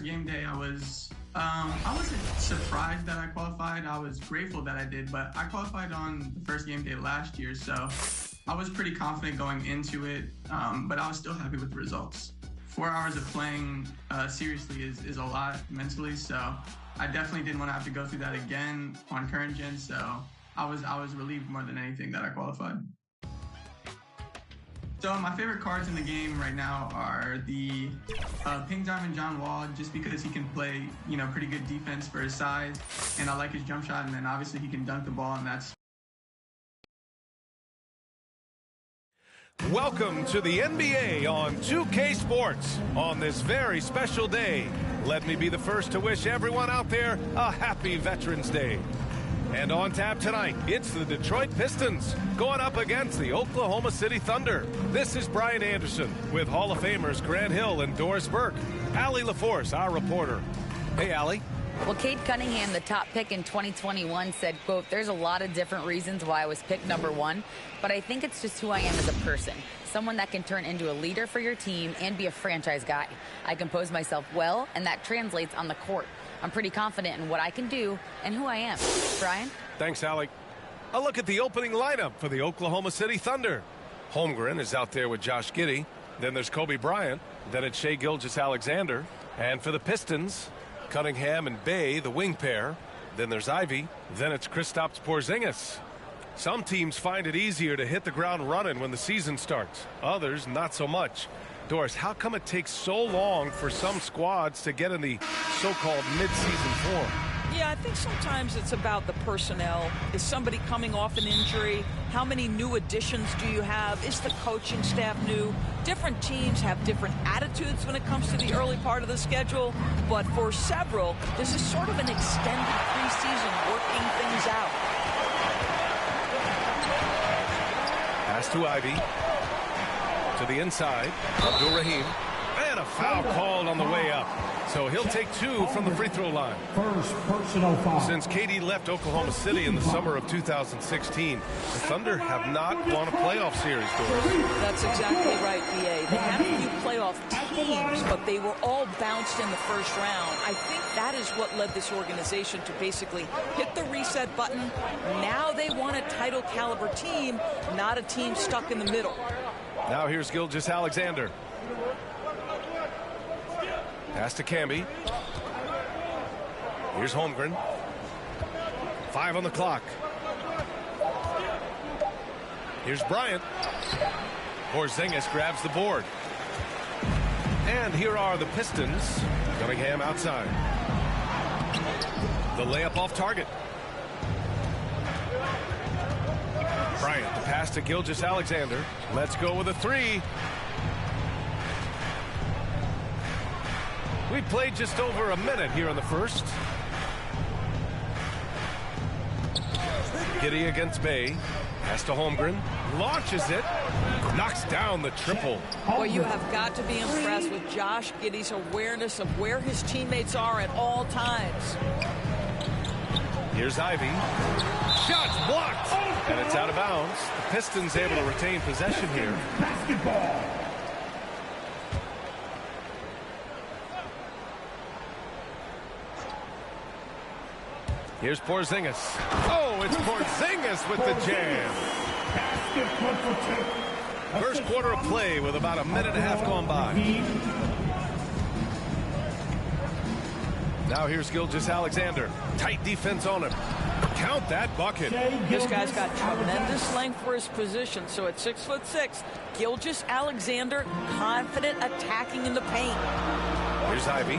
Game day, I wasn't surprised that I qualified. I was grateful that I did, but I qualified on the first game day last year, so I was pretty confident going into it, but I was still happy with the results. 4 hours of playing seriously is a lot mentally, so I definitely didn't want to have to go through that again on current gen, so I was relieved more than anything that I qualified. So my favorite cards in the game right now are the Pink Diamond John Wall, just because he can play, pretty good defense for his size, and I like his jump shot, and then obviously he can dunk the ball, and that's... Welcome to the NBA on 2K Sports. On this very special day, let me be the first to wish everyone out there a happy Veterans Day. And on tap tonight, it's the Detroit Pistons going up against the Oklahoma City Thunder. This is Brian Anderson with Hall of Famers Grant Hill and Doris Burke. Allie LaForce, our reporter. Hey, Allie. Well, Cade Cunningham, the top pick in 2021, said, quote, "There's a lot of different reasons why I was picked #1, but I think it's just who I am as a person. Someone that can turn into a leader for your team and be a franchise guy. I compose myself well, and that translates on the court. I'm pretty confident in what I can do and who I am." Brian? Thanks, Alec. A look at the opening lineup for the Oklahoma City Thunder. Holmgren is out there with Josh Giddey. Then there's Kobe Bryant. Then it's Shai Gilgeous-Alexander. And for the Pistons, Cunningham and Bey, the wing pair. Then there's Ivy. Then it's Kristaps Porzingis. Some teams find it easier to hit the ground running when the season starts. Others, not so much. Doris, how come it takes so long for some squads to get in the so-called mid-season form? Yeah, I think sometimes it's about the personnel. Is somebody coming off an injury? How many new additions do you have? Is the coaching staff new? Different teams have different attitudes when it comes to the early part of the schedule. But for several, this is sort of an extended preseason working things out. Pass to Ivy. To the inside, Abdul Rahim, and a foul called on the way up. So he'll take 2 from the free throw line. First personal foul. Since KD left Oklahoma City in the summer of 2016, the Thunder have not won a playoff series, Doris. That's exactly right, B.A. They had a few playoff teams, but they were all bounced in the first round. I think that is what led this organization to basically hit the reset button. Now they want a title caliber team, not a team stuck in the middle. Now here's Gilgeous-Alexander. Pass to Camby. Here's Holmgren. 5 on the clock. Here's Bryant. Porzingis grabs the board. And here are the Pistons. Cunningham outside. The layup off target. Bryant, the pass to Gilgeous-Alexander. Let's go with a 3. We played just over a minute here in the first. Giddey against Bey. Pass to Holmgren. Launches it. Knocks down the triple. Well, you have got to be impressed with Josh Giddey's awareness of where his teammates are at all times. Here's Ivy. Shots blocked. And it's out of bounds. The Pistons able to retain possession here. Basketball. Here's Porzingis. Oh, it's Porzingis with the jam. First quarter of play with about a minute and a half gone by. Now here's Gilgeous-Alexander. Tight defense on him. Count that bucket. This guy's got tremendous length for his position. So at 6'6", Gilgeous-Alexander confident attacking in the paint. Here's Ivy.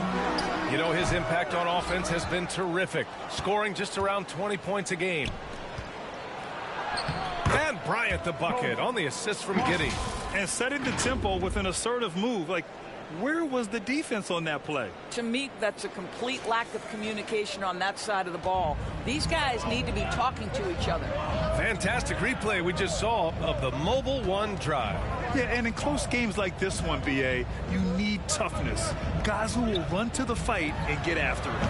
You know, his impact on offense has been terrific, scoring just around 20 points a game. And Bryant the bucket on the assist from Giddey. And setting the tempo with an assertive move. Like, where was the defense on that play? To me, that's a complete lack of communication on that side of the ball. These guys need to be talking to each other. Fantastic replay we just saw of the Mobile One drive. Yeah, and in close games like this one, B.A., you need toughness. Guys who will run to the fight and get after it.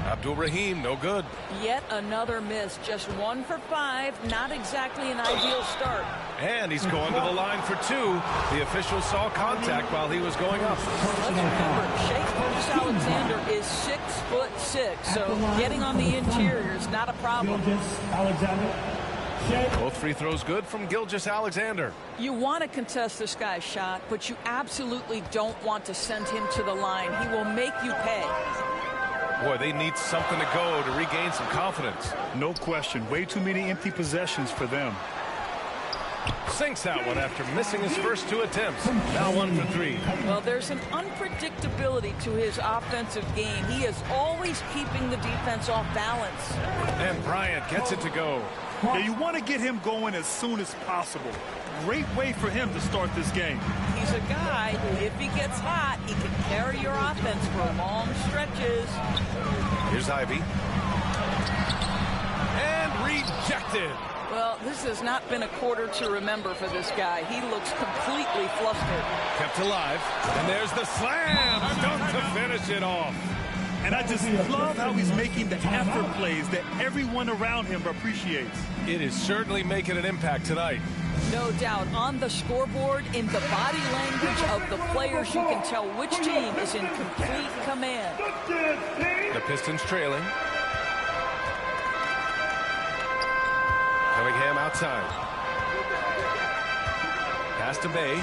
Abdul Rahim, no good. Yet another miss. Just 1 for 5. Not exactly an ideal start. And he's going to the line for two. The official saw contact while he was going up. Let's remember, Shea Alexander is 6'6", so getting on the interior is not a problem. Both free throws good from Gilgeous-Alexander. You want to contest this guy's shot, but you absolutely don't want to send him to the line. He will make you pay. Boy, they need something to go to regain some confidence. No question. Way too many empty possessions for them. Sinks that one after missing his first two attempts. Now 1 for 3. Well, there's an unpredictability to his offensive game. He is always keeping the defense off balance. And Bryant gets it to go. Yeah, you want to get him going as soon as possible. Great way for him to start this game. He's a guy who, if he gets hot, he can carry your offense for long stretches. Here's Ivy. And rejected. Well, this has not been a quarter to remember for this guy. He looks completely flustered. Kept alive. And there's the slam. Dunk to finish it off. And I just love how he's making the effort plays that everyone around him appreciates. It is certainly making an impact tonight. No doubt. On the scoreboard, in the body language of the players, you can tell which team is in complete command. The Pistons trailing. Cunningham outside. Pass to Bay.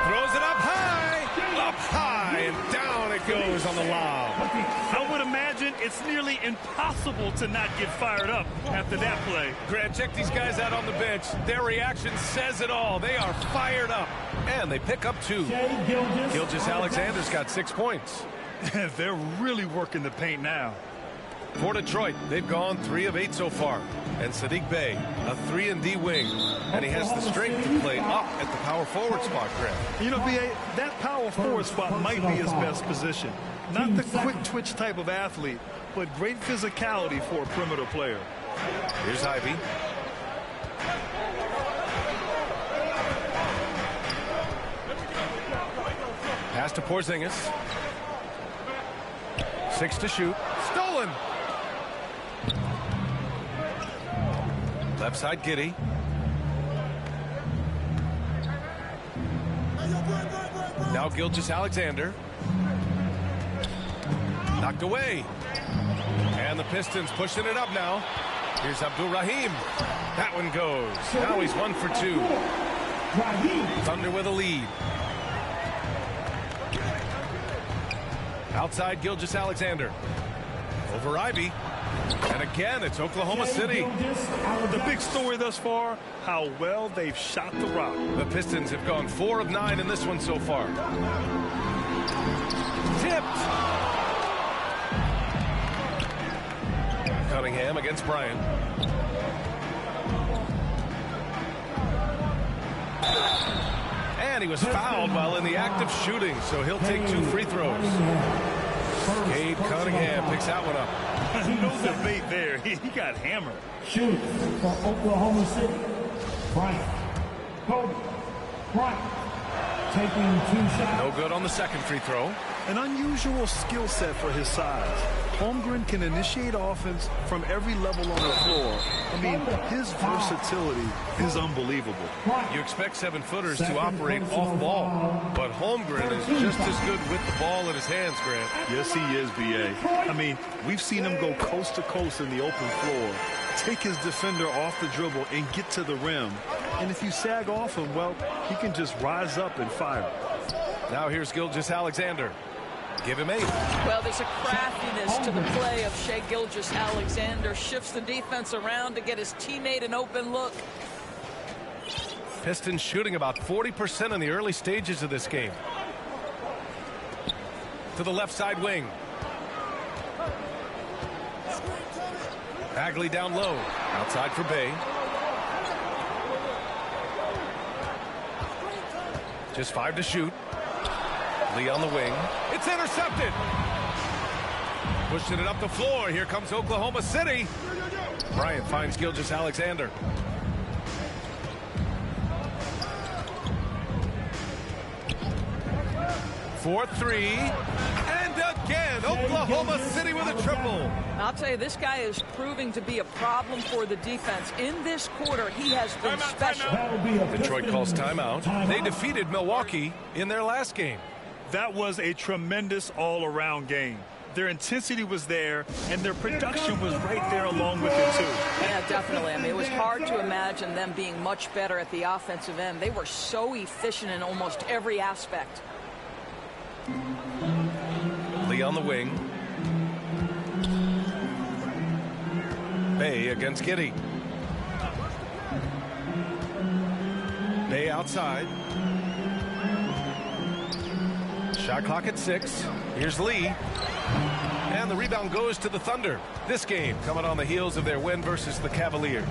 Throws it up high. Up high and down it goes on the lob. I would imagine it's nearly impossible to not get fired up after that play. Grant, check these guys out on the bench. Their reaction says it all. They are fired up. And they pick up 2. Gilgeous-Alexander's got 6 points. They're really working the paint now. For Detroit, they've gone 3 of 8 so far. And Sadiq Bey, a 3-and-D wing. And he has the strength to play up at the power forward spot, Grant. You know, B.A., that power forward spot might be his best position. Not the quick twitch type of athlete, but great physicality for a perimeter player. Here's Ivy. Pass to Porzingis. 6 to shoot. Stolen. Left side, Giddey. Now Gilgeous-Alexander. Knocked away. And the Pistons pushing it up now. Here's Abdul-Rahim. That one goes. Now he's 1 for 2. Thunder with a lead. Outside Gilgeous-Alexander. Over Ivy. And again, it's Oklahoma City. The big story thus far, how well they've shot the rock. The Pistons have gone 4 of 9 in this one so far. Tipped. Cunningham against Bryant. And he was fouled while in the act of shooting, so he'll take 2 free throws. Cade Cunningham picks that one up. No debate there. He got hammered. Shoot for Oklahoma City. Bryant. Kobe. Bryant. Taking 2 shots. No good on the second free throw. An unusual skill set for his size. Holmgren can initiate offense from every level on the floor. I mean, his versatility is unbelievable. You expect 7-footers to operate off ball, but Holmgren is just as good with the ball in his hands, Grant. Yes, he is, B.A. I mean, we've seen him go coast to coast in the open floor, take his defender off the dribble and get to the rim. And if you sag off him, well, he can just rise up and fire. Now here's Gilgeous-Alexander. Give him 8. Well, there's a craftiness to the play of Shea Gilgeous-Alexander. Shifts the defense around to get his teammate an open look. Pistons shooting about 40% in the early stages of this game. To the left side wing. Bagley down low. Outside for Bay. Just 5 to shoot. Lee on the wing. It's intercepted. Pushing it up the floor. Here comes Oklahoma City. Bryant finds Gilgeous-Alexander. For 3. And again, Oklahoma City with a triple. I'll tell you, this guy is proving to be a problem for the defense. In this quarter, he has been special. Detroit calls timeout. They defeated Milwaukee in their last game. That was a tremendous all-around game. Their intensity was there, and their production was right there along with it, too. Yeah, definitely. I mean, it was hard to imagine them being much better at the offensive end. They were so efficient in almost every aspect. Lee on the wing. Bay against Giddey. Bay outside. Shot clock at 6. Here's Lee. And the rebound goes to the Thunder. This game coming on the heels of their win versus the Cavaliers.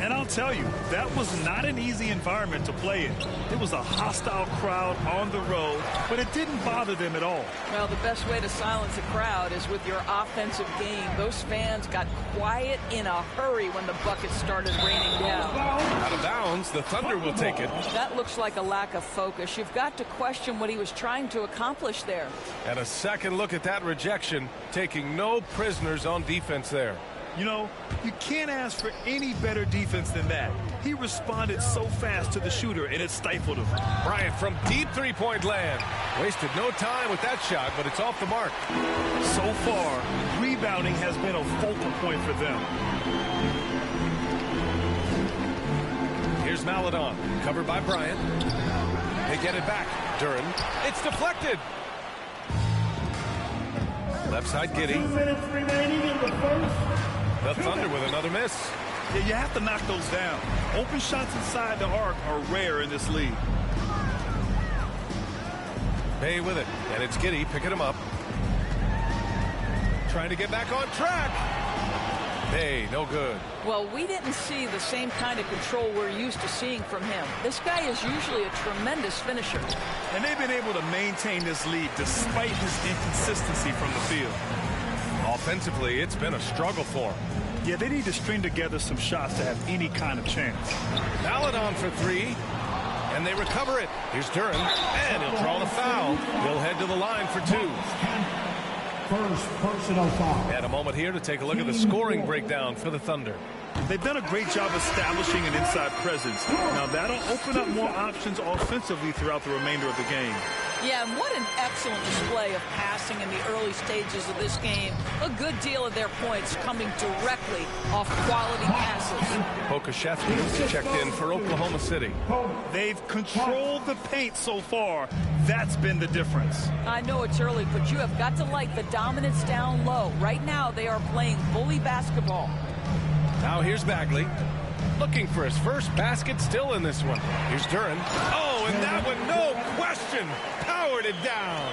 And I'll tell you, that was not an easy environment to play in. It was a hostile crowd on the road, but it didn't bother them at all. Well, the best way to silence a crowd is with your offensive game. Those fans got quiet in a hurry when the buckets started raining down. Out of bounds, the Thunder will take it. That looks like a lack of focus. You've got to question what he was trying to accomplish there. And a second look at that rejection, taking no prisoners on defense there. You know, you can't ask for any better defense than that. He responded so fast to the shooter, and it stifled him. Bryant from deep three-point land. Wasted no time with that shot, but it's off the mark. So far, rebounding has been a focal point for them. Here's Maladon, covered by Bryant. They get it back. Duren. It's deflected. Left side, Giddey. 2 minutes remaining in the first. The Thunder with another miss. Yeah, you have to knock those down. Open shots inside the arc are rare in this league. Bay with it, and it's Giddey picking him up. Trying to get back on track. Bay, no good. Well, we didn't see the same kind of control we're used to seeing from him. This guy is usually a tremendous finisher. And they've been able to maintain this lead despite his inconsistency from the field. Offensively, it's been a struggle for him. Yeah, they need to string together some shots to have any kind of chance. Maladon for 3, and they recover it. Here's Duren, and he'll draw the foul. He'll head to the line for 2. First personal foul. And a moment here to take a look at the scoring breakdown for the Thunder. They've done a great job establishing an inside presence. Now, that'll open up more options offensively throughout the remainder of the game. Yeah, and what an excellent display of passing in the early stages of this game. A good deal of their points coming directly off quality passes. Pokashevsky checked in for Oklahoma City. They've controlled the paint so far. That's been the difference. I know it's early, but you have got to like the dominance down low. Right now, they are playing bully basketball. Now here's Bagley. Looking for his first basket still in this one. Here's Duren. Oh, and that one, no question, powered it down.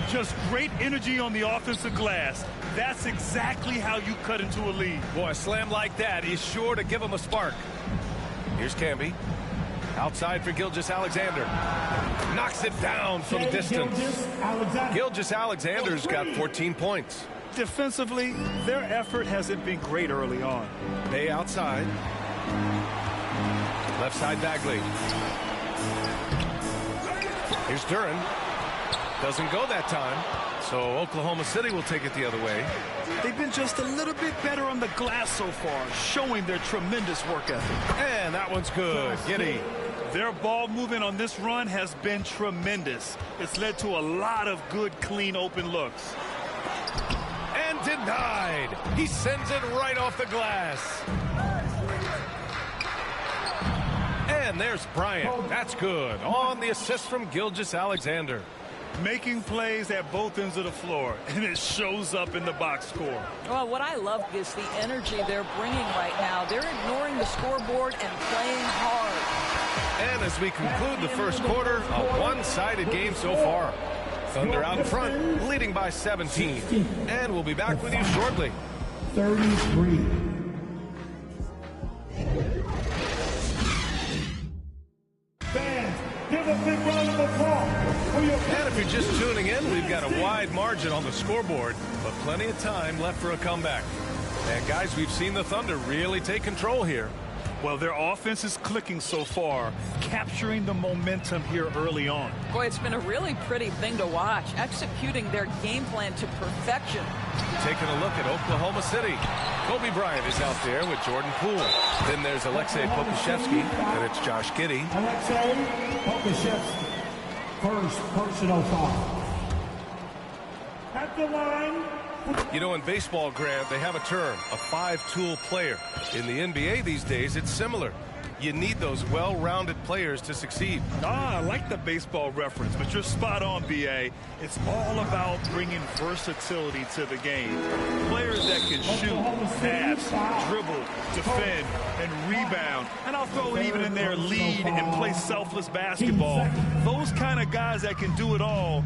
Just great energy on the offensive glass. That's exactly how you cut into a lead. Boy, a slam like that is sure to give him a spark. Here's Camby. Outside for Gilgeous-Alexander. Knocks it down from distance. Gilgeous-Alexander's got 14 points. Defensively, their effort hasn't been great early on. Bay outside. Left side Bagley. Here's Duren. Doesn't go that time. So Oklahoma City will take it the other way. They've been just a little bit better on the glass so far, showing their tremendous work ethic. And that one's good. Giddey. Their ball movement on this run has been tremendous. It's led to a lot of good, clean, open looks. And denied. He sends it right off the glass. And there's Bryant. That's good. On the assist from Gilgeous-Alexander. Making plays at both ends of the floor, and it shows up in the box score. Well, what I love is the energy they're bringing right now. They're ignoring the scoreboard and playing hard. And as we conclude the first quarter, a one-sided game so far. Thunder out in front, leading by 17. And we'll be back with you shortly. 33. Fans, give a big round of applause. And if you're just tuning in, we've got a wide margin on the scoreboard, but plenty of time left for a comeback. And guys, we've seen the Thunder really take control here. Well, their offense is clicking so far, capturing the momentum here early on. Boy, it's been a really pretty thing to watch, executing their game plan to perfection. Taking a look at Oklahoma City. Kobe Bryant is out there with Jordan Poole. Then there's Alexei Pokusevski, and it's Josh Giddey. Alexei Pokusevski, first personal foul. At the line. You know, in baseball, Grant, they have a term, a five-tool player. In the NBA these days, it's similar. You need those well-rounded players to succeed. I like the baseball reference, but you're spot on, B.A. It's all about bringing versatility to the game. Players that can shoot, pass, dribble, defend, and rebound. And I'll throw it even in there, lead and play selfless basketball. Those kind of guys that can do it all,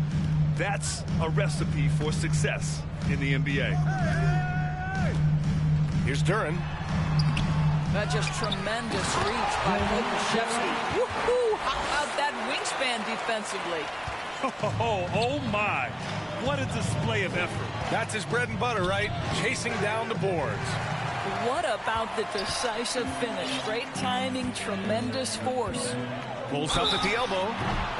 that's a recipe for success in the NBA. Here's Duren. That's just tremendous reach by Pokusevski. Woohoo! How about that wingspan defensively? Oh my! What a display of effort. That's his bread and butter, right? Chasing down the boards. What about the decisive finish? Great timing, tremendous force. Pulls up at the elbow,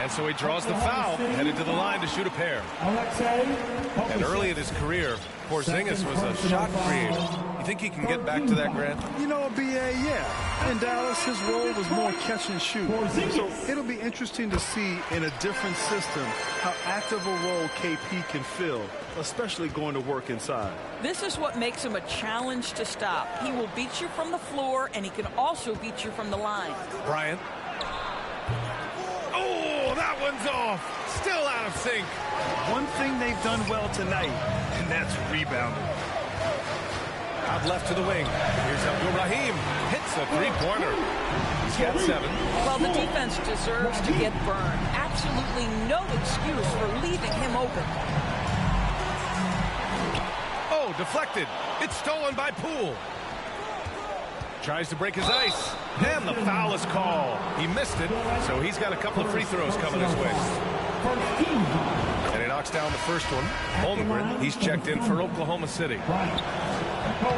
and so he draws the foul, headed to the line to shoot a pair. And early in his career, Porzingis was a shot creator. You think he can get back to that, Grant? You know, B.A., yeah. In Dallas, his role was more catch and shoot. So it'll be interesting to see in a different system how active a role KP can fill, especially going to work inside. This is what makes him a challenge to stop. He will beat you from the floor, and he can also beat you from the line. Bryant. Oh, that one's off. Still out of sync. One thing they've done well tonight, and that's rebounding. Out left to the wing. Here's Abdul-Rahim. Hits a three-pointer. He's got 7. Well, the defense deserves to get burned. Absolutely no excuse for leaving him open. Oh, deflected. It's stolen by Poole. Tries to break his ice. And the foul is called. He missed it, so he's got a couple of free throws coming his way. And he knocks down the first one. Holmgren, he's checked in for Oklahoma City.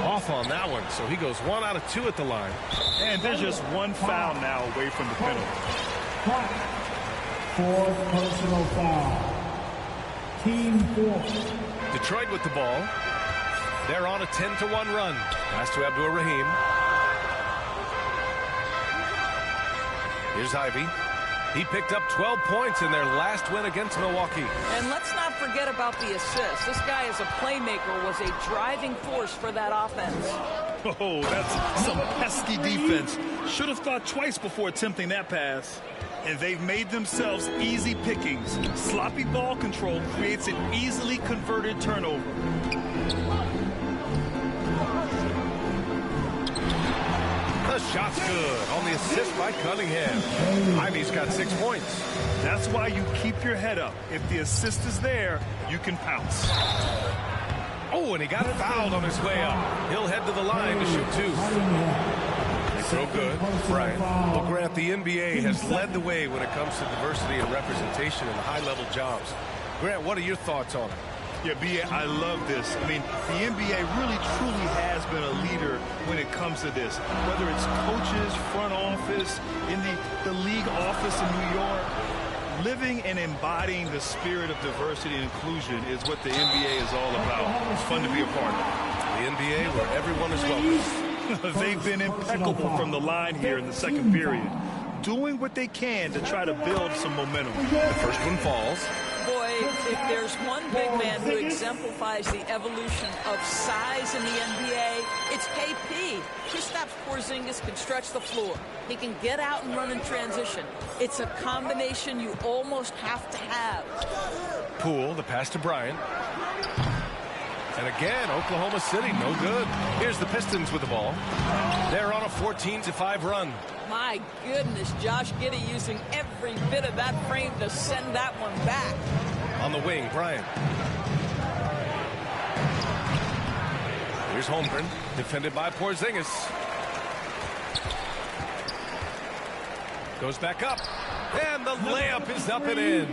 Off on that one, so he goes 1 out of 2 at the line. And there's just one foul now away from the penalty. 4th personal foul. Team 4. Detroit with the ball. They're on a 10-1 run. Pass to Abdul-Rahim. Here's Ivey. He picked up 12 points in their last win against Milwaukee. And let's not forget about the assist. This guy as a playmaker was a driving force for that offense. Oh, that's some pesky defense. Should have thought twice before attempting that pass. And they've made themselves easy pickings. Sloppy ball control creates an easily converted turnover. The shot's good on the assist by Cunningham. Ivey's got 6 points. That's why you keep your head up. If the assist is there, you can pounce. Oh, and he got fouled on his way up. He'll head to the line to shoot 2. They throw good. Bryant. Well, Grant, the NBA has led the way when it comes to diversity and representation in the high-level jobs. Grant, what are your thoughts on it? Yeah, B.A., I love this. I mean, the NBA really, truly has been a leader when it comes to this. Whether it's coaches, front office, in the league office in New York, living and embodying the spirit of diversity and inclusion is what the NBA is all about. It's fun to be a part of. The NBA where everyone is welcome. They've been impeccable from the line here in the second period, doing what they can to try to build some momentum. The first one falls. Boy, if there's one big man who exemplifies the evolution of size in the NBA, it's KP. Kristaps Porzingis can stretch the floor. He can get out and run in transition. It's a combination you almost have to have. Poole, the pass to Bryant. And again, Oklahoma City, no good. Here's the Pistons with the ball. They're on a 14-5 run. My goodness, Josh Giddey using every bit of that frame to send that one back. On the wing, Bryant. Here's Holmgren, defended by Porzingis. Goes back up, and the layup is up and in.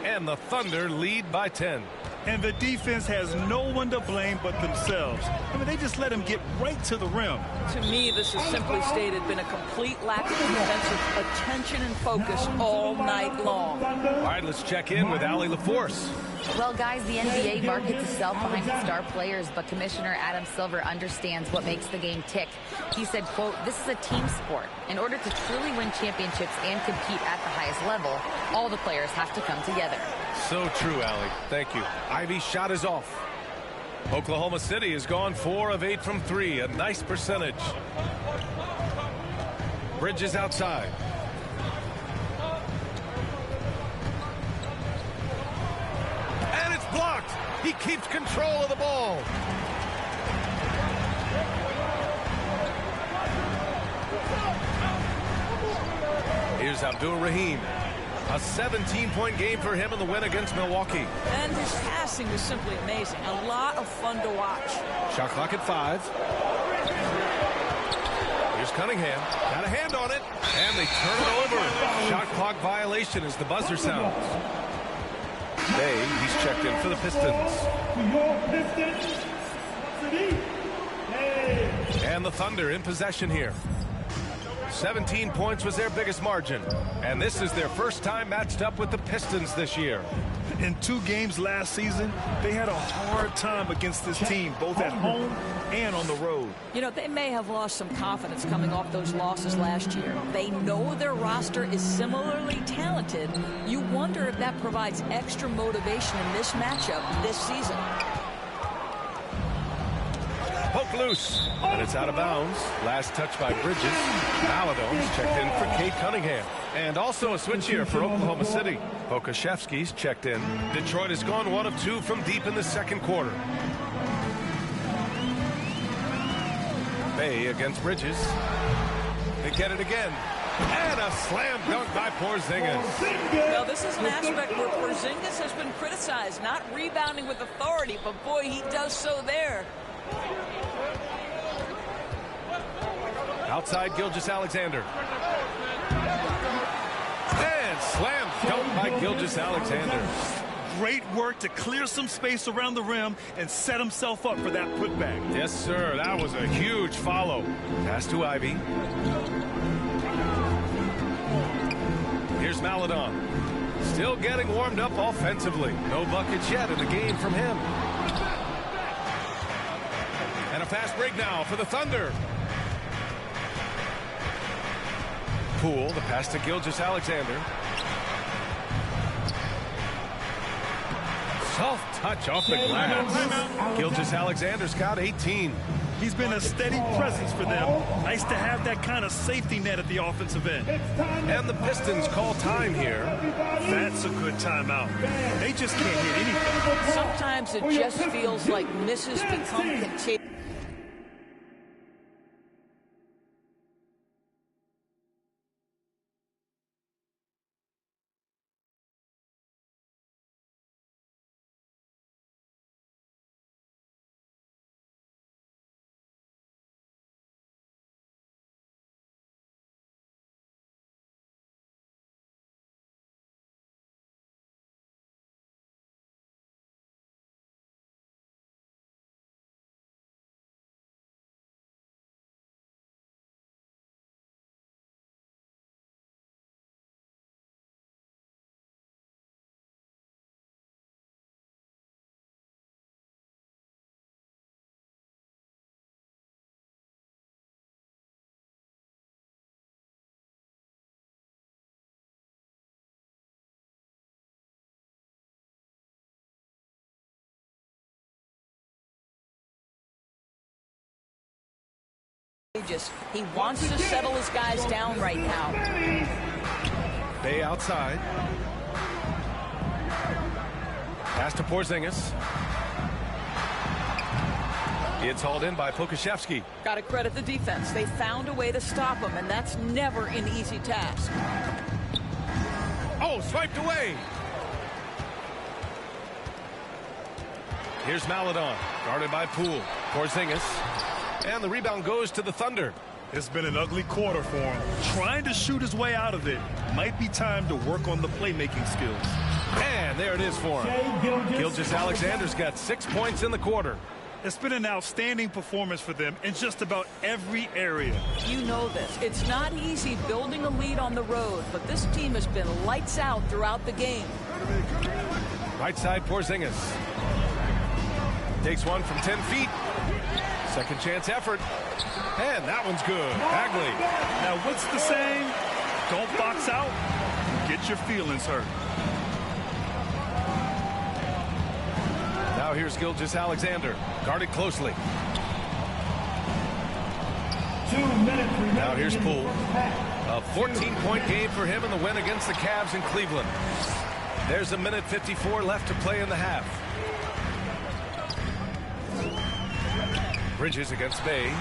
And the Thunder lead by 10. And the defense has no one to blame but themselves. I mean, they just let him get right to the rim. To me, this has simply stated been a complete lack of defensive attention and focus all night long. All right, let's check in with Allie LaForce. Well, guys, the NBA markets itself behind its star players, but Commissioner Adam Silver understands what makes the game tick. He said, quote, "This is a team sport. In order to truly win championships and compete at the highest level, all the players have to come together." So true, Allie. Thank you. Ivy's shot is off. Oklahoma City has gone 4 of 8 from 3. A nice percentage. Bridges outside. And it's blocked. He keeps control of the ball. Here's Abdul Rahim. A 17-point game for him in the win against Milwaukee. And his passing was simply amazing. A lot of fun to watch. Shot clock at 5. Here's Cunningham. Got a hand on it. And they turn it over. Shot clock violation as the buzzer sounds. Bay, he's checked in for the Pistons. And the Thunder in possession here. 17 points was their biggest margin. And this is their first time matched up with the Pistons this year. In 2 games last season, they had a hard time against this team, both at home and on the road. You know, they may have lost some confidence coming off those losses last year. They know their roster is similarly talented. You wonder if that provides extra motivation in this matchup this season. Poke loose, and it's out of bounds. Last touch by Bridges. Maladone's checked in for Kate Cunningham. And also a switch here for Oklahoma City. Pokashevsky's checked in. Detroit has gone 1 of 2 from deep in the second quarter. Bay against Bridges. They get it again. And a slam dunk by Porzingis. Now, this is an aspect where Porzingis has been criticized, not rebounding with authority, but boy, he does so there. Outside Gilgeous-Alexander. And slam dunk by Gilgeous-Alexander. Great work to clear some space around the rim and set himself up for that putback. Yes, sir. That was a huge follow. Pass to Ivy. Here's Maladon. Still getting warmed up offensively. No buckets yet in the game from him. And a fast break now for the Thunder. Poole, the pass to Gilgeous-Alexander. Soft touch off the glass. Gilgeous-Alexander's got 18. He's been a steady presence for them. Nice to have that kind of safety net at the offensive end. And the Pistons call time here. That's a good timeout. They just can't hit anything. Sometimes it just feels like misses become continuous. He wants to settle his guys down right now. Bay outside. Pass to Porzingis. It's hauled in by Pokashevsky. Got to credit the defense. They found a way to stop him, and that's never an easy task. Oh, swiped away. Here's Maladon, guarded by Poole. Porzingis. And the rebound goes to the Thunder. It's been an ugly quarter for him. Trying to shoot his way out of it. Might be time to work on the playmaking skills. And there it is for him. Gilgeous-Alexander's got 6 points in the quarter. It's been an outstanding performance for them in just about every area. You know this. It's not easy building a lead on the road, but this team has been lights out throughout the game. Right side, Porzingis. Takes one from 10 feet. Second chance effort. And that one's good. Bagley. Now, what's the saying? Don't box out. Get your feelings hurt. Now here's Gilgeous-Alexander. Guarded closely. 2 minutes remaining. Now here's Poole. A 14-point game for him in the win against the Cavs in Cleveland. There's 1:54 left to play in the half. Bridges against Bay.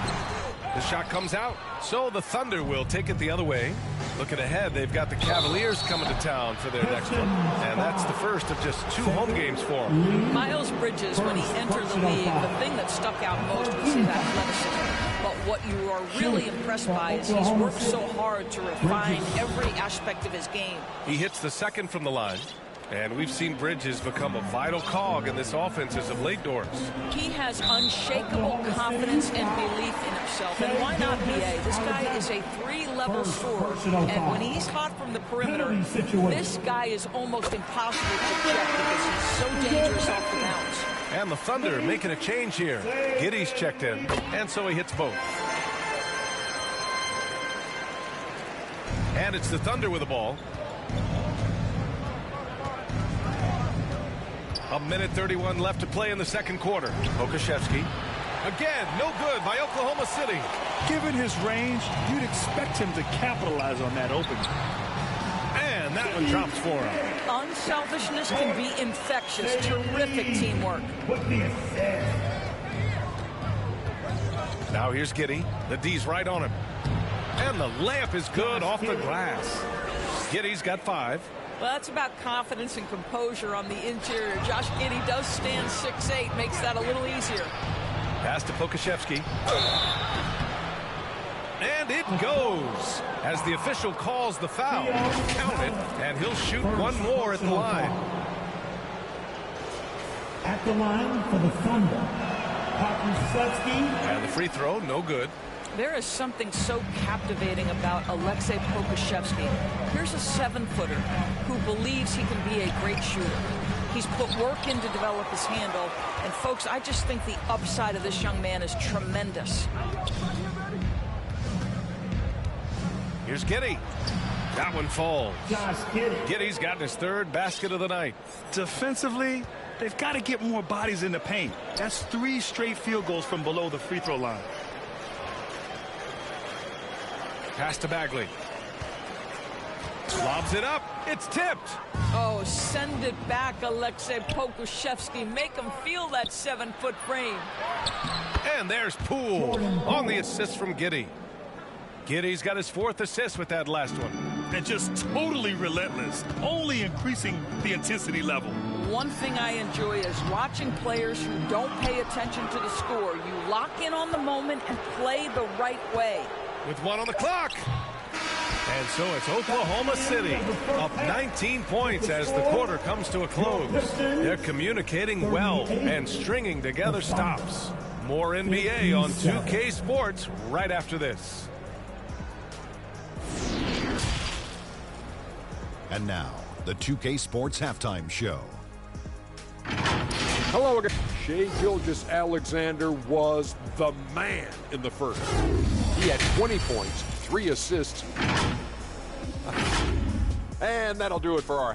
The shot comes out, so the Thunder will take it the other way. Looking ahead, they've got the Cavaliers coming to town for their next one, and that's the first of just 2 home games for them. Miles Bridges, when he entered the league, the thing that stuck out most was his athleticism. But what you are really impressed by is he's worked so hard to refine every aspect of his game. He hits the second from the line. And we've seen Bridges become a vital cog in this offense as of late, Doris. He has unshakable confidence and belief in himself. And why not, BA? This guy is a 3-level scorer. And when he's hot from the perimeter, this guy is almost impossible to check because he's so dangerous off the bounce. And the Thunder making a change here. Giddey's checked in, and so he hits both. And it's the Thunder with the ball. 1:31 left to play in the second quarter. Pokusevski. Again, no good by Oklahoma City. Given his range, you'd expect him to capitalize on that opening. And that one drops for him. Unselfishness can be infectious. Terrific teamwork. Now here's Giddey. The D's right on him. And the layup is good off the glass. Giddey's got 5. Well, that's about confidence and composure on the interior. Josh Giddey does stand 6'8", makes that a little easier. Pass to Pokusevski. And it goes as the official calls the foul. Count it, and he'll shoot one more at the line. At the line for the Thunder, Pokusevski. And the free throw, no good. There is something so captivating about Aleksej Pokusevski. Here's a 7-footer who believes he can be a great shooter. He's put work in to develop his handle. And, folks, I just think the upside of this young man is tremendous. Here's Giddey. That one falls. Josh Giddey. Giddey's gotten his 3rd basket of the night. Defensively, they've got to get more bodies in the paint. That's 3 straight field goals from below the free throw line. Pass to Bagley. Lobs it up. It's tipped. Oh, send it back, Aleksej Pokusevski. Make him feel that 7-foot frame. And there's Poole on the assist from Giddey. Giddey's got his 4th assist with that last one. And just totally relentless, only increasing the intensity level. One thing I enjoy is watching players who don't pay attention to the score. You lock in on the moment and play the right way. With 1 on the clock. And so it's Oklahoma City up 19 points as the quarter comes to a close. They're communicating well and stringing together stops. More NBA on 2K Sports right after this. And now, the 2K Sports Halftime Show. Hello again. Shai Gilgeous-Alexander was the man in the first. He had 20 points, 3 assists. And that'll do it for our...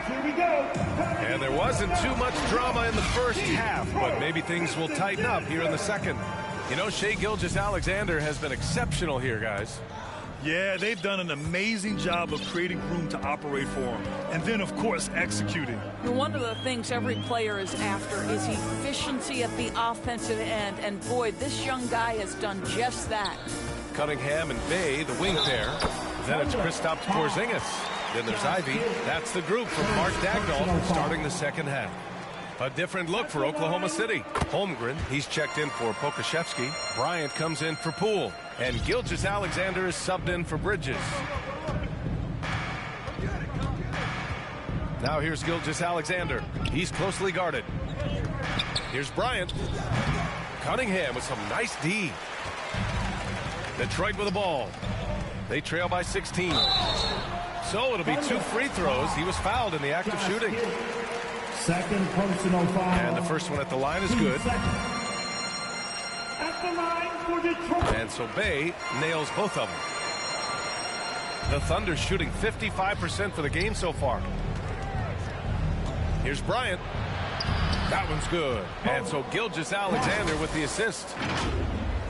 Here we go. And there wasn't too much drama in the first half, but maybe things will tighten up here in the second. You know, Shai Gilgeous-Alexander has been exceptional here, guys. Yeah, they've done an amazing job of creating room to operate for him. And then, of course, executing. One of the things every player is after is efficiency at the offensive end. And, boy, this young guy has done just that. Cunningham and Bay, the wing pair. Then it's Kristaps Porzingis. Then there's Ivy. That's the group from Mark Dagnall starting the second half. A different look for Oklahoma City. Holmgren, he's checked in for Pokashevsky. Bryant comes in for Poole. And Gilgeous-Alexander is subbed in for Bridges. Now here's Gilgeous-Alexander. He's closely guarded. Here's Bryant. Cunningham with some nice D. Detroit with the ball. They trail by 16. So it'll be 2 free throws. He was fouled in the act of shooting. Second personal foul. And the first one at the line is good. At the line for Detroit. And so Bay nails both of them. The Thunder shooting 55% for the game so far. Here's Bryant. That one's good. And so Gilgeous-Alexander with the assist.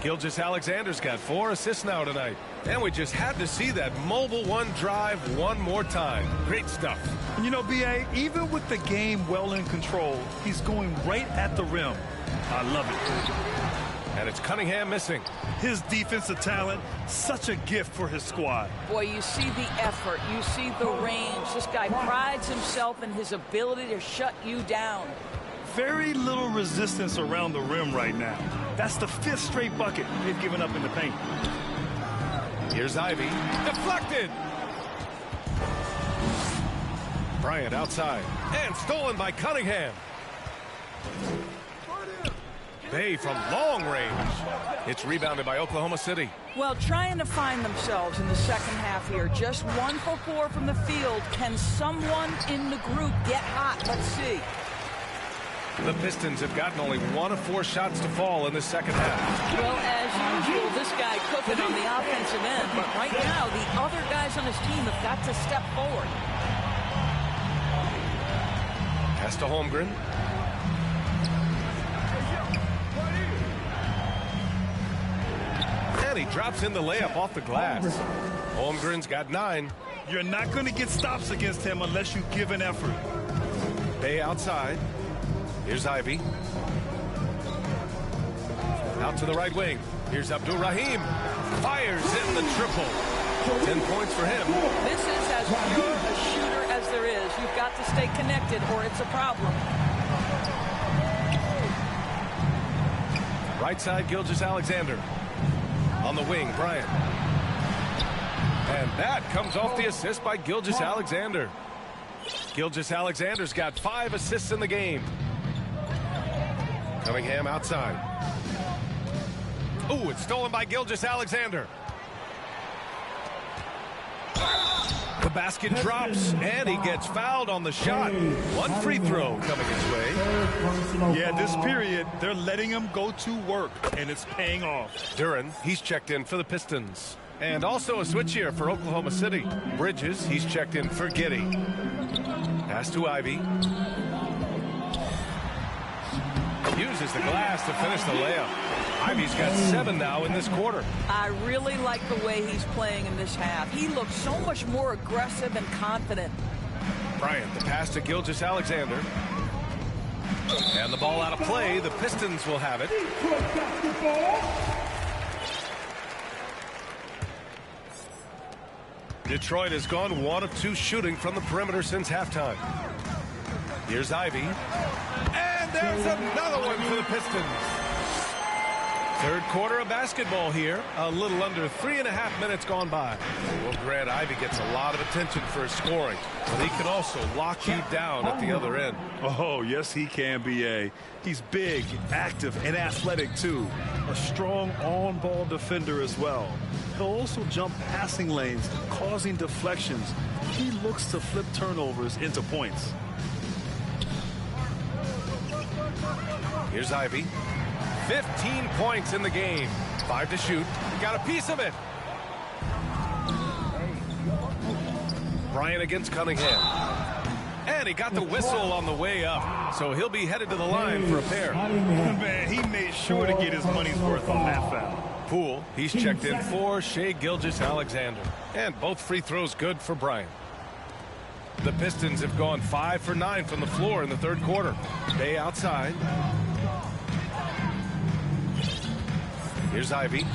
Gilgeous-Alexander's got 4 assists now tonight. And we just had to see that mobile one drive one more time. Great stuff. You know, B.A., even with the game well in control, he's going right at the rim. I love it. And it's Cunningham missing. His defensive talent, such a gift for his squad. Boy, you see the effort. You see the range. This guy prides himself in his ability to shut you down. Very little resistance around the rim right now. That's the 5th straight bucket they've given up in the paint. Here's Ivy. Deflected. Bryant outside. And stolen by Cunningham. Bay from long range. It's rebounded by Oklahoma City. Well, trying to find themselves in the second half here. Just 1 for 4 from the field. Can someone in the group get hot? Let's see. The Pistons have gotten only 1 of 4 shots to fall in the second half. Well, as usual, this guy cooking on the offensive end. But right now, the other guys on his team have got to step forward. Pass to Holmgren. And he drops in the layup off the glass. Holmgren's got 9. You're not going to get stops against him unless you give an effort. Bay outside. Here's Ivy. Out to the right wing. Here's Abdul-Rahim. Fires in the triple. 10 points for him. This is as pure a shooter as there is. You've got to stay connected or it's a problem. Right side, Gilgeous-Alexander. On the wing, Bryant. And that comes off the assist by Gilgeous-Alexander. Gilgeous-Alexander's got 5 assists in the game. Cunningham outside. Ooh, it's stolen by Gilgeous-Alexander. The basket drops, and he gets fouled on the shot. 1 free throw coming his way. Yeah, this period, they're letting him go to work, and it's paying off. Duran, he's checked in for the Pistons. And also a switch here for Oklahoma City. Bridges, he's checked in for Giddey. Pass to Ivy. Uses the glass to finish the layup. Ivy's got 7 now in this quarter. I really like the way he's playing in this half. He looks so much more aggressive and confident. Bryant, the pass to Gilgeous-Alexander. And the ball out of play. The Pistons will have it. Detroit has gone 1 of 2 shooting from the perimeter since halftime. Here's Ivy. And there's another one for the Pistons. Third quarter of basketball here. A little under 3.5 minutes gone by. Well, Grant, Ivy gets a lot of attention for his scoring, but he can also lock you down at the other end. Oh, yes, he can, B.A. He's big, active, and athletic, too. A strong on-ball defender as well. He'll also jump passing lanes, causing deflections. He looks to flip turnovers into points. Here's Ivy. 15 points in the game. 5 to shoot. Got a piece of it. Bryant against Cunningham. And he got the whistle on the way up. So he'll be headed to the line for a pair. Man, he made sure to get his money's worth on that foul. Poole, he's checked in for Shai Gilgeous-Alexander. And both free throws good for Bryant. The Pistons have gone 5 for 9 from the floor in the third quarter. Bay outside. Here's Ivy.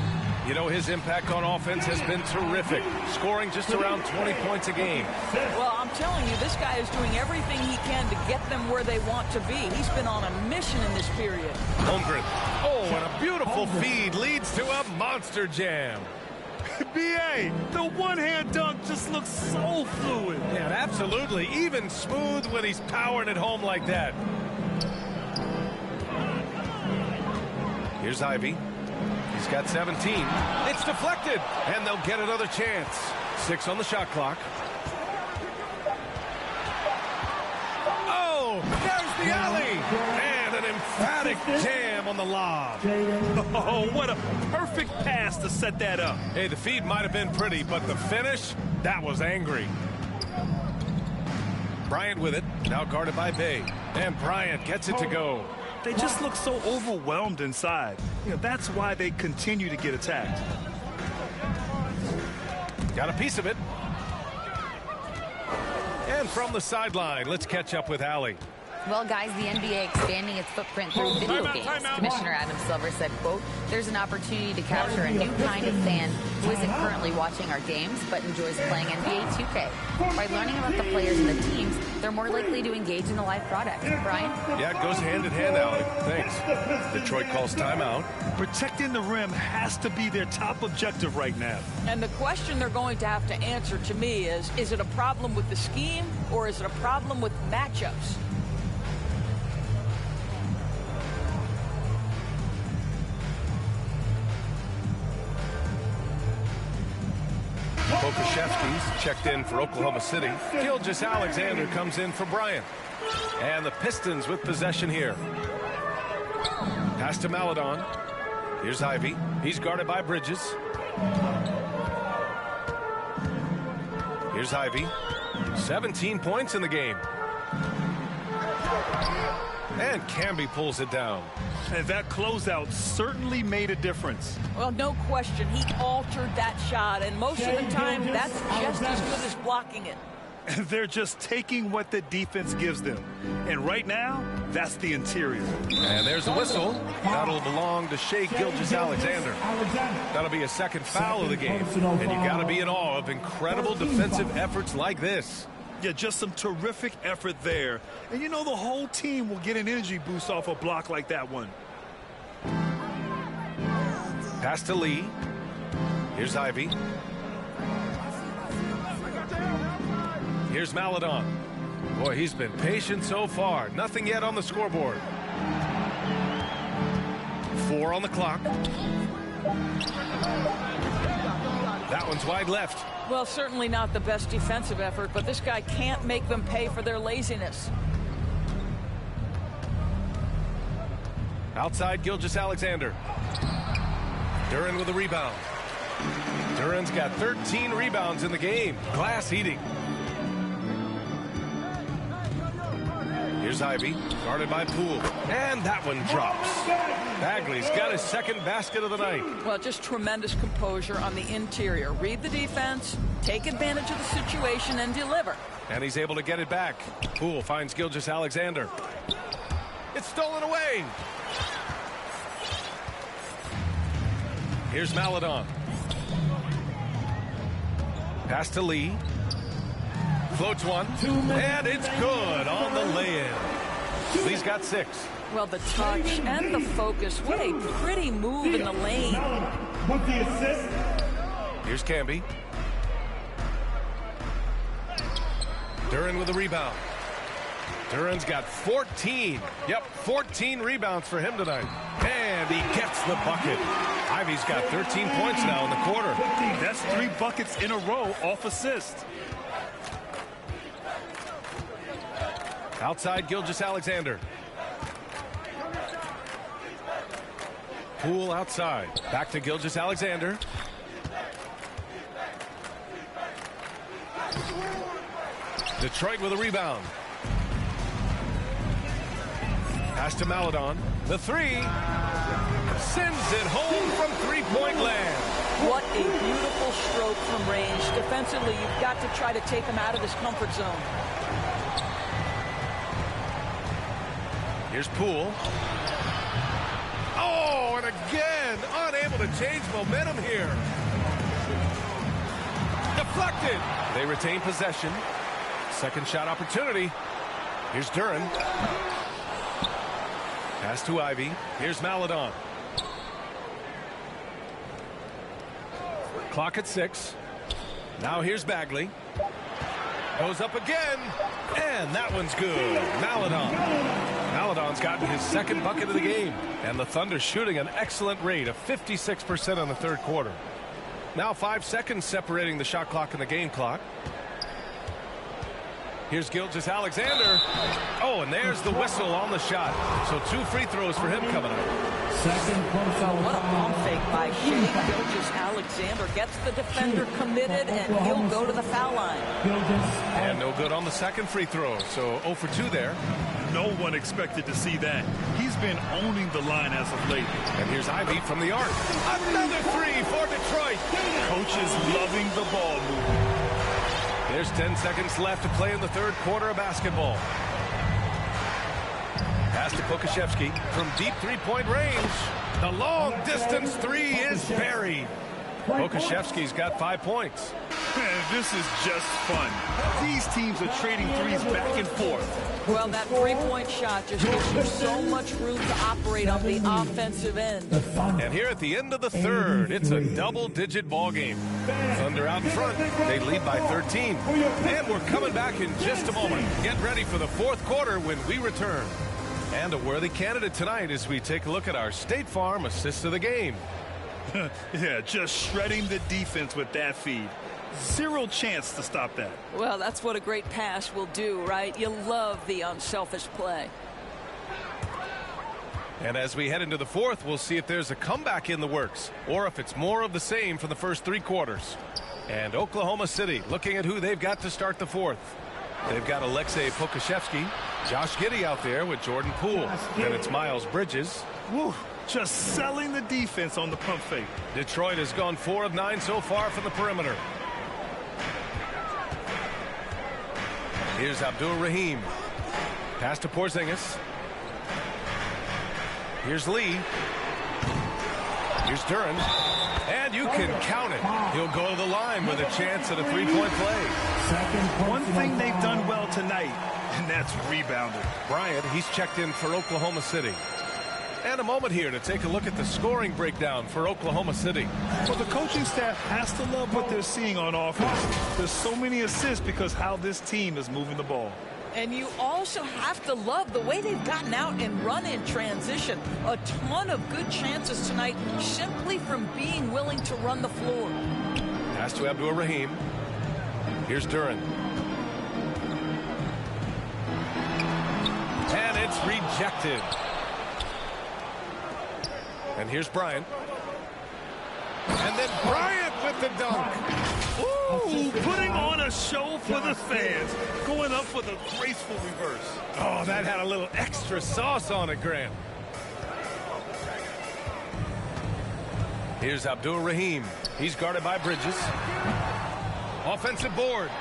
You know, his impact on offense has been terrific, scoring just around 20 points a game. Well, I'm telling you, this guy is doing everything he can to get them where they want to be. He's been on a mission in this period. Holmgren. Oh, and a beautiful feed leads to a monster jam. B.A., the one-hand dunk just looks so fluid. Yeah, absolutely. Even smooth when he's powering it home like that. Here's Ivy. He's got 17. It's deflected, and they'll get another chance. 6 on the shot clock. Oh, there's the alley. And an emphatic jam on the lob. Oh, what a perfect pass to set that up. Hey, the feed might have been pretty, but the finish, that was angry. Bryant with it, now guarded by Bay. And Bryant gets it to go. They just look so overwhelmed inside. You know, that's why they continue to get attacked. Got a piece of it. And from the sideline, let's catch up with Allie. Well, guys, the NBA expanding its footprint through video games. Commissioner Adam Silver said, quote, there's an opportunity to capture a new kind of fan who isn't currently watching our games but enjoys playing NBA 2K. By learning about the players and the teams, they're more likely to engage in the live product. Brian? Yeah, it goes hand in hand, Allie. Thanks. Detroit calls timeout. Protecting the rim has to be their top objective right now. And the question they're going to have to answer to me is it a problem with the scheme or is it a problem with matchups? Pokuševski's checked in for Oklahoma City. Gilgeous-Alexander comes in for Bryant. And the Pistons with possession here. Pass to Maledon. Here's Ivy. He's guarded by Bridges. Here's Ivy. 17 points in the game. And Camby pulls it down. And that closeout certainly made a difference. Well, no question. He altered that shot, and most of the time, that's just as good as blocking it. They're just taking what the defense gives them. And right now, that's the interior. And there's a whistle. That'll belong to Shai Gilgeous-Alexander. That'll be a second foul of the game. And you got to be in awe of incredible defensive efforts like this. Yeah, just some terrific effort there. And you know the whole team will get an energy boost off a block like that one. Pass to Lee. Here's Ivy. Here's Maledon. Boy, he's been patient so far. Nothing yet on the scoreboard. 4 on the clock. That one's wide left. Well, certainly not the best defensive effort, but this guy can't make them pay for their laziness. Outside, Gilgeous-Alexander. Duren with a rebound. Duren's got 13 rebounds in the game. Glass eating. Here's Ivy, guarded by Poole. And that one drops. Bagley's got his second basket of the night. Well, just tremendous composure on the interior. Read the defense, take advantage of the situation, and deliver. And he's able to get it back. Poole finds Gilgeous-Alexander. It's stolen away. Here's Maledon. Pass to Lee. Floats one. And it's good on the lay-in. Lee's got 6. Well, the touch and the focus. What a pretty move in the lane. Here's Camby. Duren with a rebound. Duren's got 14. Yep, 14 rebounds for him tonight. And he gets the bucket. Ivy's got 13 points now in the quarter. That's 3 buckets in a row off assist. Outside, Gilgeous-Alexander. Poole outside. Back to Gilgeous-Alexander. Detroit with a rebound. Pass to Maledon. The 3. Sends it home from three-point land. What a beautiful stroke from range. Defensively, you've got to try to take him out of his comfort zone. Here's Poole. Oh, and again, unable to change momentum here. Deflected. They retain possession. Second shot opportunity. Here's Duran. Pass to Ivy. Here's Maladon. Clock at 6. Now here's Bagley. Goes up again. And that one's good. Maladon's gotten his second bucket of the game. And the Thunder shooting an excellent rate of 56% on the third quarter. Now 5 seconds separating the shot clock and the game clock. Here's Gilgeous-Alexander. Oh, and there's the whistle on the shot. So 2 free throws for him coming up. What a pump fake by Shea Gilgeous-Alexander. Gets the defender committed, and he'll go to the foul line. And no good on the second free throw. So 0 for 2 there. No one expected to see that. He's been owning the line as of late. And here's Ivy from the arc. Another 3 for Detroit. Coach is loving the ball movement. There's 10 seconds left to play in the third quarter of basketball. Pass to Pokashevsky from deep three-point range. The long-distance 3 is buried. Pokashevsky's got 5 points. Man, this is just fun. These teams are trading threes back and forth. Well, that three-point shot just gives you so much room to operate on the offensive end. And here at the end of the third, it's a double-digit ball game. Thunder out in front. They lead by 13. And we're coming back in just a moment. Get ready for the fourth quarter when we return. And a worthy candidate tonight as we take a look at our State Farm assist of the game. Yeah, just shredding the defense with that feed. Zero chance to stop that. Well, that's what a great pass will do, right? You love the unselfish play. And as we head into the fourth, we'll see if there's a comeback in the works or if it's more of the same from the first 3 quarters. And Oklahoma City looking at who they've got to start the fourth. They've got Alexei Pokashevsky, Josh Giddey out there with Jordan Poole. Then it's Miles Bridges. Woo, just selling the defense on the pump fake. Detroit has gone 4 of 9 so far from the perimeter. Here's Abdur-Rahim. Pass to Porzingis. Here's Lee. Here's Duran. And you can count it. He'll go to the line with a chance at a 3-point play. One thing they've done well tonight, and that's rebounding. Bryant, he's checked in for Oklahoma City. And a moment here to take a look at the scoring breakdown for Oklahoma City. Well, the coaching staff has to love what they're seeing on offense. There's so many assists because how this team is moving the ball. And you also have to love the way they've gotten out and run in transition. A ton of good chances tonight simply from being willing to run the floor. Pass to Abdur-Rahim. Here's Duran. And it's rejected. And here's Bryant. And then Bryant with the dunk. Ooh, putting on a show for the fans. Going up for the graceful reverse. Oh, that had a little extra sauce on it, Grant. Here's Abdur-Rahim. He's guarded by Bridges. Offensive board.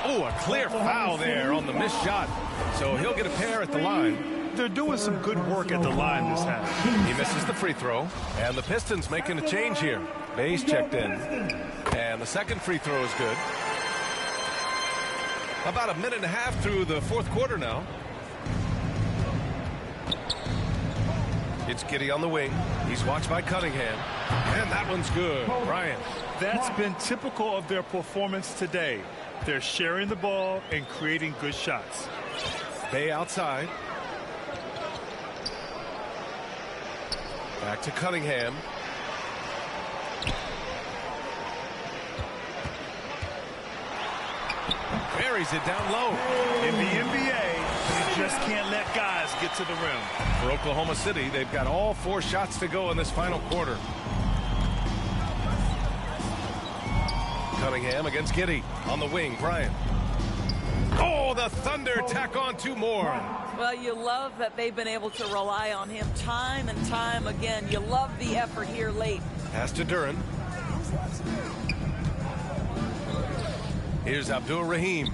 Oh, a clear foul there on the missed shot. So he'll get a pair at the line. They're doing some good work at the line this half. He misses the free throw. And the Pistons making a change here. Bayes checked in. And the second free throw is good. About a minute and a half through the fourth quarter now. It's Giddey on the wing. He's watched by Cunningham. And that one's good. Bryant. That's been typical of their performance today. They're sharing the ball and creating good shots. Bay outside. Back to Cunningham. Buries it down low. In the NBA, you just can't let guys get to the rim. For Oklahoma City, they've got all 4 shots to go in this final quarter. Cunningham against Giddey. On the wing, Bryant. Oh, the Thunder tack on 2 more. Well, you love that they've been able to rely on him time and time again. You love the effort here late. Pass to Duran. Here's Abdur-Rahim.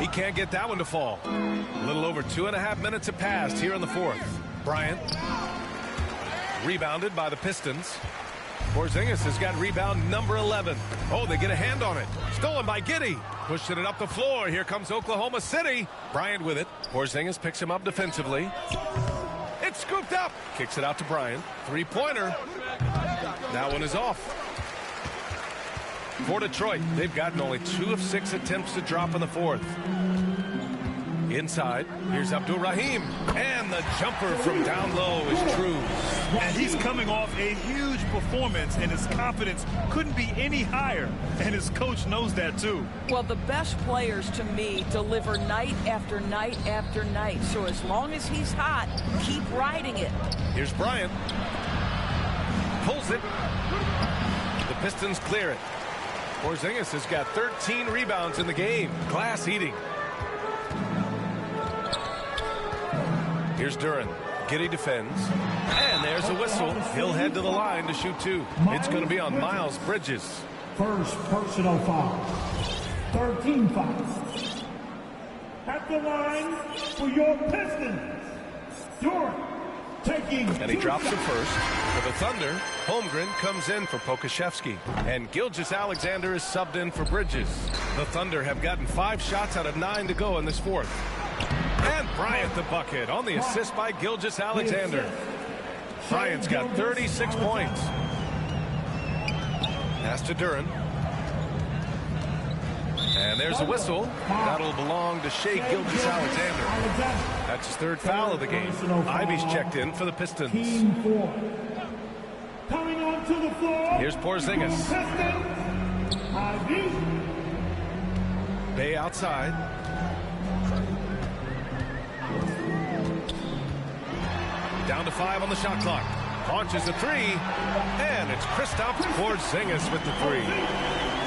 He can't get that one to fall. A little over 2.5 minutes have passed here in the fourth. Bryant. Rebounded by the Pistons. Porzingis has got rebound number 11. Oh, they get a hand on it. Stolen by Giddey. Pushing it up the floor. Here comes Oklahoma City. Bryant with it. Porzingis picks him up defensively. It's scooped up. Kicks it out to Bryant. Three-pointer. That one is off. For Detroit, they've gotten only 2 of 6 attempts to drop in the fourth. Inside, here's Abdur-Rahim. And the jumper from down low is true. And he's coming off a huge performance, and his confidence couldn't be any higher. And his coach knows that, too. Well, the best players, to me, deliver night after night after night. So as long as he's hot, keep riding it. Here's Bryant. Pulls it. The Pistons clear it. Porzingis has got 13 rebounds in the game. Glass eating. Here's Duren. Giddey defends. And there's a whistle. He'll head to the line to shoot 2. It's going to be on Miles Bridges. First personal foul. 13 fouls. At the line for your Pistons. Duren taking. And he drops it first. For the Thunder, Holmgren comes in for Pokashevsky. And Gilgeous-Alexander is subbed in for Bridges. The Thunder have gotten 5 shots out of 9 to go in this fourth. And Bryant the bucket on the assist by Gilgeous-Alexander. Bryant's got 36 points. Pass to Duren. And there's a whistle. That'll belong to Shai Gilgeous-Alexander. That's his 3rd foul of the game. Ivy's checked in for the Pistons. Coming onto the floor. Here's Porzingis. Bay outside. Down to 5 on the shot clock. Launches a 3. And it's Kristaps Porzingis with the 3.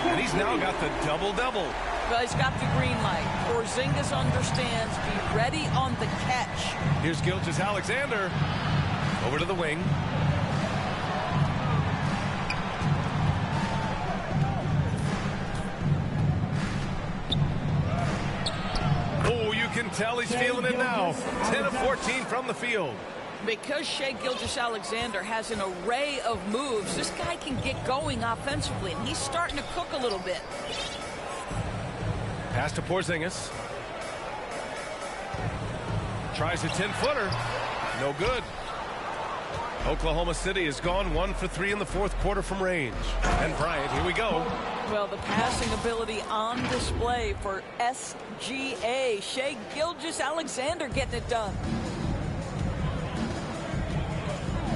And he's now got the double-double. Well, he's got the green light. Porzingis understands. Be ready on the catch. Here's Gilgeous-Alexander. Over to the wing. Oh, you can tell he's feeling it now. 10 of 14 from the field. Because Shai Gilgeous-Alexander has an array of moves, this guy can get going offensively, and he's starting to cook a little bit. Pass to Porzingis. Tries a 10-footer. No good. Oklahoma City has gone 1 for 3 in the fourth quarter from range. And Bryant, here we go. Well, the passing ability on display for SGA. Shai Gilgeous-Alexander getting it done.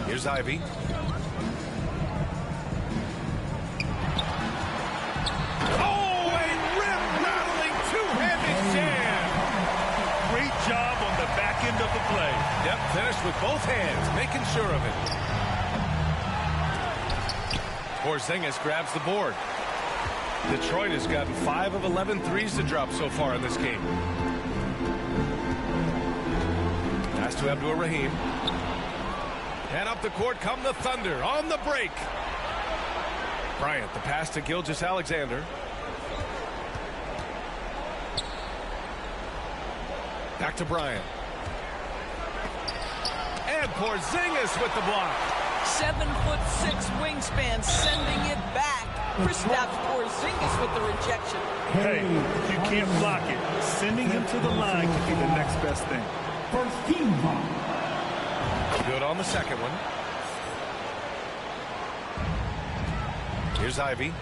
Here's Ivy. Oh, a rim-rattling two-handed jam. Great job on the back end of the play. Yep, finished with both hands, making sure of it. Porzingis grabs the board. Detroit has gotten 5 of 11 threes to drop so far in this game. Pass to Abdur-Rahim. And up the court come the Thunder on the break. Bryant, the pass to Gilgeous-Alexander. Back to Bryant. And Porzingis with the block. 7'6" wingspan, sending it back. Kristaps Porzingis with the rejection. Hey, if you can't block it, sending him to the line could be the next best thing. First team foul. Good on the second one. Here's Ivy.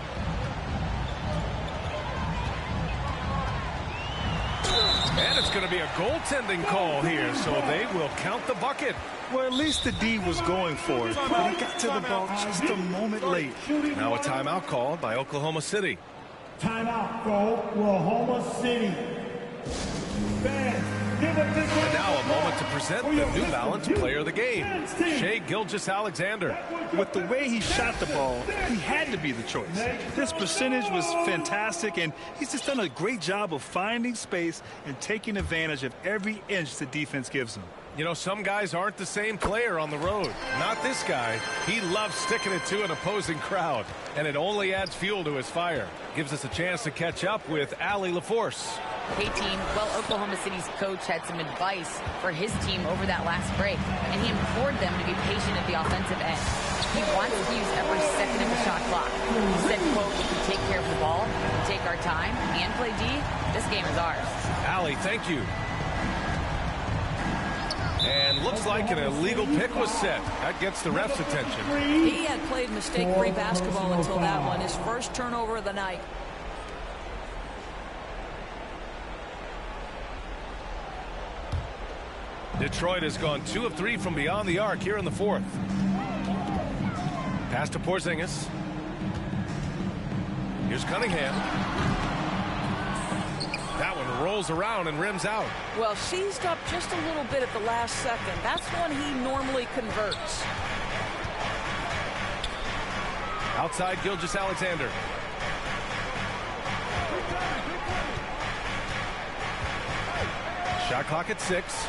And it's going to be a goaltending call here, so they will count the bucket. Well, at least the D was going for it, but he got to the ball just a moment late. Now a timeout called by Oklahoma City. Timeout for Oklahoma City. And now a moment to present the New Balance Player of the Game, Shai Gilgeous-Alexander. With the way he shot the ball, he had to be the choice. His percentage was fantastic, and he's just done a great job of finding space and taking advantage of every inch the defense gives him. You know, some guys aren't the same player on the road. Not this guy. He loves sticking it to an opposing crowd, and it only adds fuel to his fire. Gives us a chance to catch up with Allie LaForce. Hey, team. Well, Oklahoma City's coach had some advice for his team over that last break, and he implored them to be patient at the offensive end. He wants to use every second of the shot clock. He said, quote, if we take care of the ball, take our time, and play D, this game is ours. Allie, thank you. And looks like an illegal pick was set. That gets the ref's attention. He had played mistake-free basketball until that one. His first turnover of the night. Detroit has gone 2 of 3 from beyond the arc here in the fourth. Pass to Porzingis. Here's Cunningham. That one rolls around and rims out. Well, seized up just a little bit at the last second. That's when he normally converts. Outside Gilgeous-Alexander. Shot clock at 6.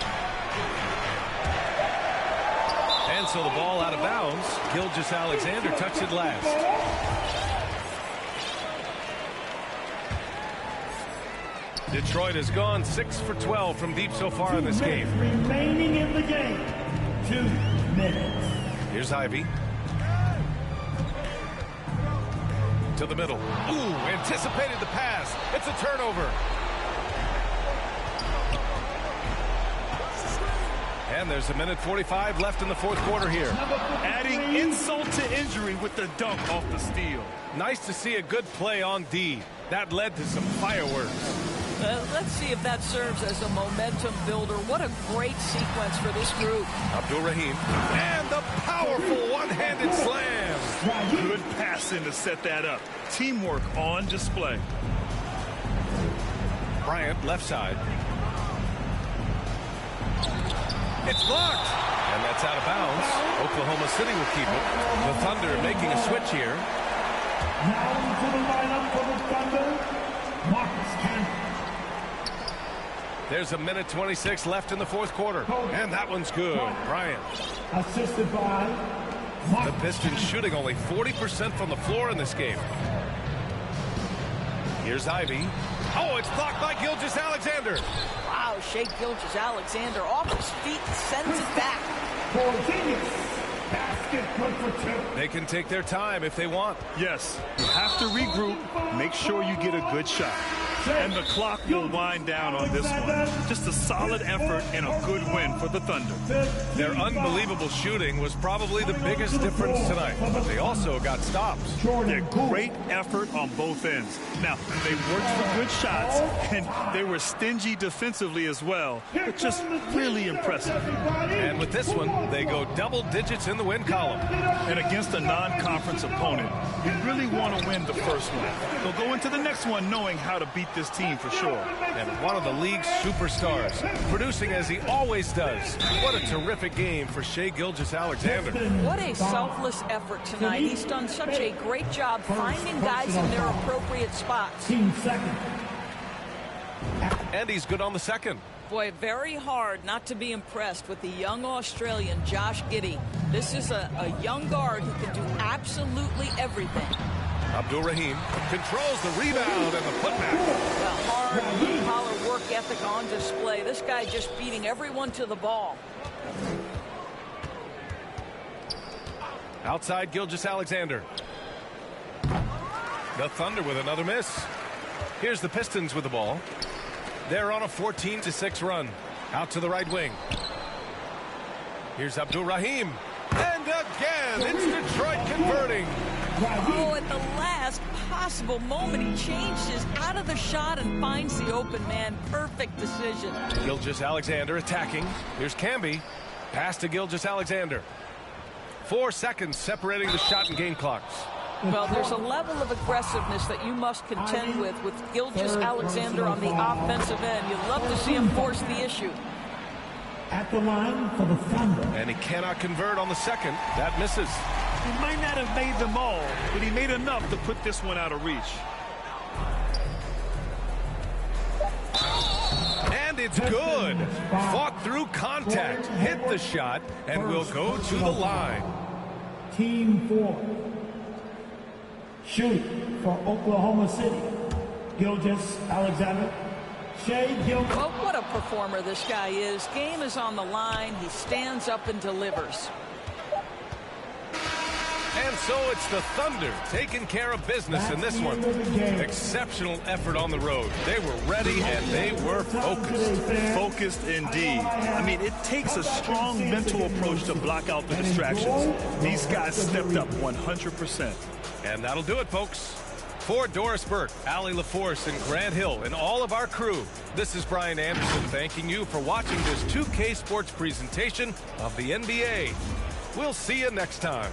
And so the ball out of bounds. Gilgeous-Alexander touched it last. Detroit has gone 6 for 12 from deep so far in this game. Remaining in the game. 2 minutes. Here's Ivy. To the middle. Ooh, anticipated the pass. It's a turnover. And there's a minute 45 left in the fourth quarter here. Adding insult to injury with the dunk off the steal. Nice to see a good play on D. That led to some fireworks. Let's see if that serves as a momentum builder. What a great sequence for this group. Abdul-Rahim. And the powerful one-handed slam. Good passing to set that up. Teamwork on display. Bryant, left side. It's blocked. And that's out of bounds. Oklahoma City will keep it. The Thunder making a switch here. Now into the lineup for the Thunder, Marcus Camp. There's a minute 26 left in the fourth quarter. And that one's good. Bryant. Assisted by The Pistons shooting only 40% from the floor in this game. Here's Ivy. Oh, it's blocked by Gilgeous-Alexander. Wow, Shai Gilgeous-Alexander off his feet, sends it back. Basket for 2. They can take their time if they want. Yes, you have to regroup, make sure you get a good shot. And the clock will wind down on this one. Just a solid effort and a good win for the Thunder. Their unbelievable shooting was probably the biggest difference tonight, but they also got stops. Yeah, great effort on both ends. Now, they worked for good shots, and they were stingy defensively as well, but just really impressive. And with this one, they go double digits in the win column. And against a non-conference opponent, you really want to win the first one. They'll go into the next one knowing how to beat this team for sure. And one of the league's superstars, producing as he always does. What a terrific game for Shai Gilgeous-Alexander. What a selfless effort tonight. He's done such a great job finding guys in their appropriate spots. And he's good on the second. Boy, very hard not to be impressed with the young Australian, Josh Giddey. This is a young guard who can do absolutely everything. Abdul-Rahim controls the rebound and the putback. Well, hard, blue-collar work ethic on display. This guy just beating everyone to the ball. Outside Gilgeous-Alexander. The Thunder with another miss. Here's the Pistons with the ball. They're on a 14-6 run. Out to the right wing. Here's Abdul-Rahim. And again, it's Detroit converting. Oh, at the last possible moment, he changed his out of the shot and finds the open man. Perfect decision. Gilgeous-Alexander attacking. Here's Camby. Pass to Gilgeous-Alexander. 4 seconds separating the shot and game clocks. Well, there's a level of aggressiveness that you must contend with Gilgeous-Alexander on the offensive end. You'd love to see him force the issue. At the line for the Thunder. And he cannot convert on the second. That misses. He might not have made them all, but he made enough to put this one out of reach. And it's good. Fought through contact, hit the shot, and will go to the line. Team 4. Shooting for Oklahoma City. Gilgeous Alexander. Shea Gilgeous. Well, what a performer this guy is. Game is on the line. He stands up and delivers. And so it's the Thunder taking care of business in this one. Exceptional effort on the road. They were ready and they were focused. Focused indeed. I mean, it takes a strong mental approach to block out the distractions. These guys stepped up 100%. And that'll do it, folks. For Doris Burke, Allie LaForce, and Grant Hill, and all of our crew, this is Brian Anderson thanking you for watching this 2K Sports presentation of the NBA. We'll see you next time.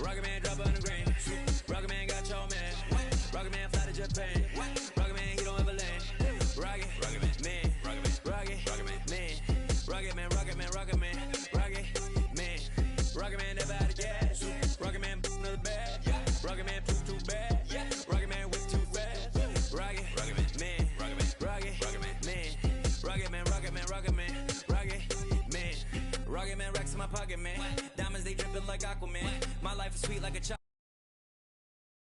Rocket Man drop on the green. Rocket Man got your man. Rocket Man fly to Japan. Rocket Man, he don't ever land. Rocket Man, Rocket Man, Rocket Man, Rocket Man, Rocket Man, Rocket Man, Rocket Man, never out of gas. Rocket Man, another bag. Rocket Man, too bad. Rocket Man, whip too fast. Rocket Man, Rocket Man, Rocket Man, Rocket Man, Rocket Man, racks in my pocket, man. Diamonds, they dripping like Aquaman. My life is sweet like a chocolate.